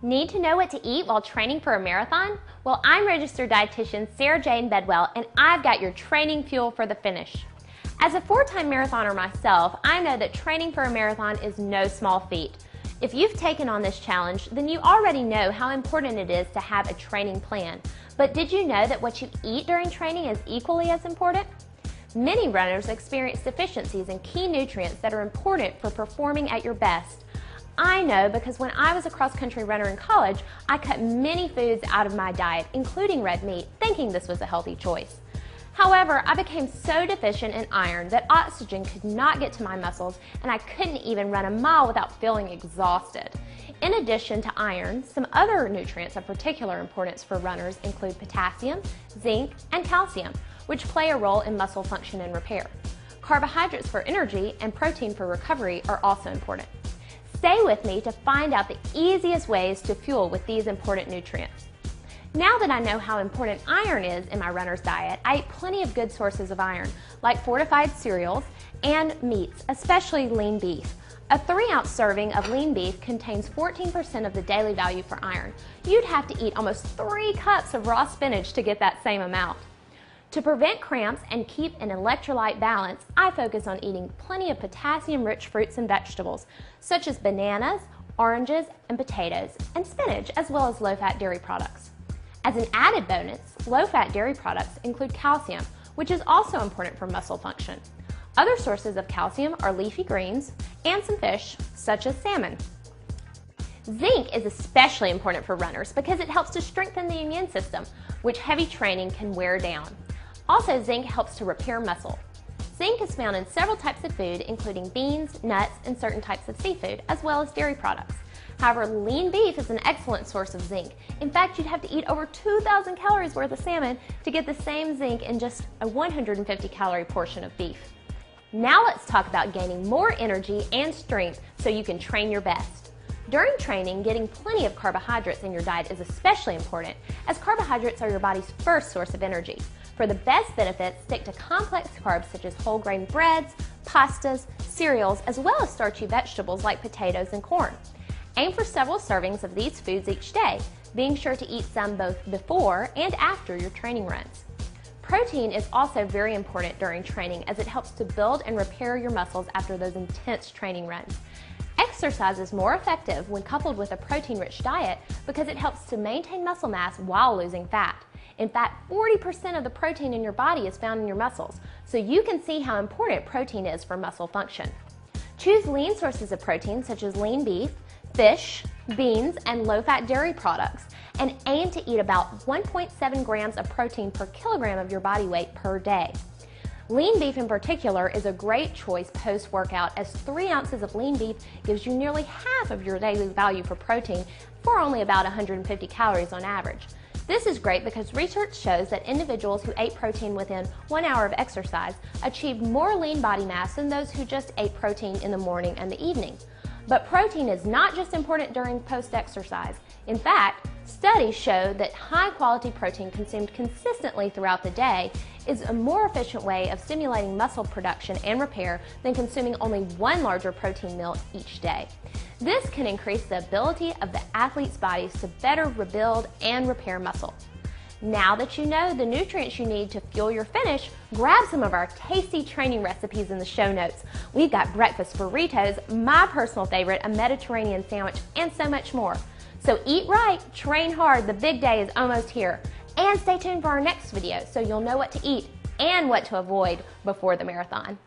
Need to know what to eat while training for a marathon? Well, I'm registered dietitian Sarah Jane Bedwell, and I've got your training fuel for the finish. As a 4-time marathoner myself, I know that training for a marathon is no small feat. If you've taken on this challenge, then you already know how important it is to have a training plan. But did you know that what you eat during training is equally as important? Many runners experience deficiencies in key nutrients that are important for performing at your best. I know because when I was a cross-country runner in college, I cut many foods out of my diet, including red meat, thinking this was a healthy choice. However, I became so deficient in iron that oxygen could not get to my muscles, and I couldn't even run a mile without feeling exhausted. In addition to iron, some other nutrients of particular importance for runners include potassium, zinc, and calcium, which play a role in muscle function and repair. Carbohydrates for energy and protein for recovery are also important. Stay with me to find out the easiest ways to fuel with these important nutrients. Now that I know how important iron is in my runner's diet, I eat plenty of good sources of iron, like fortified cereals and meats, especially lean beef. A 3-ounce serving of lean beef contains 14% of the daily value for iron. You'd have to eat almost 3 cups of raw spinach to get that same amount. To prevent cramps and keep an electrolyte balance, I focus on eating plenty of potassium-rich fruits and vegetables, such as bananas, oranges, and potatoes, and spinach, as well as low-fat dairy products. As an added bonus, low-fat dairy products include calcium, which is also important for muscle function. Other sources of calcium are leafy greens and some fish, such as salmon. Zinc is especially important for runners because it helps to strengthen the immune system, which heavy training can wear down. Also, zinc helps to repair muscle. Zinc is found in several types of food, including beans, nuts, and certain types of seafood, as well as dairy products. However, lean beef is an excellent source of zinc. In fact, you'd have to eat over 2,000 calories worth of salmon to get the same zinc in just a 150-calorie portion of beef. Now let's talk about gaining more energy and strength so you can train your best. During training, getting plenty of carbohydrates in your diet is especially important, as carbohydrates are your body's first source of energy. For the best benefits, stick to complex carbs such as whole grain breads, pastas, cereals, as well as starchy vegetables like potatoes and corn. Aim for several servings of these foods each day, being sure to eat some both before and after your training runs. Protein is also very important during training as it helps to build and repair your muscles after those intense training runs. Exercise is more effective when coupled with a protein-rich diet because it helps to maintain muscle mass while losing fat. In fact, 40% of the protein in your body is found in your muscles, so you can see how important protein is for muscle function. Choose lean sources of protein such as lean beef, fish, beans, and low-fat dairy products, and aim to eat about 1.7 grams of protein per kilogram of your body weight per day. Lean beef in particular is a great choice post-workout, as 3 ounces of lean beef gives you nearly half of your daily value for protein for only about 150 calories on average. This is great because research shows that individuals who ate protein within 1 hour of exercise achieved more lean body mass than those who just ate protein in the morning and the evening. But protein is not just important during post-exercise. In fact, studies show that high-quality protein consumed consistently throughout the day is a more efficient way of stimulating muscle production and repair than consuming only one larger protein meal each day. This can increase the ability of the athlete's bodies to better rebuild and repair muscle. Now that you know the nutrients you need to fuel your finish, grab some of our tasty training recipes in the show notes. We've got breakfast burritos, my personal favorite, a Mediterranean sandwich, and so much more. So eat right, train hard, the big day is almost here. And stay tuned for our next video so you'll know what to eat and what to avoid before the marathon.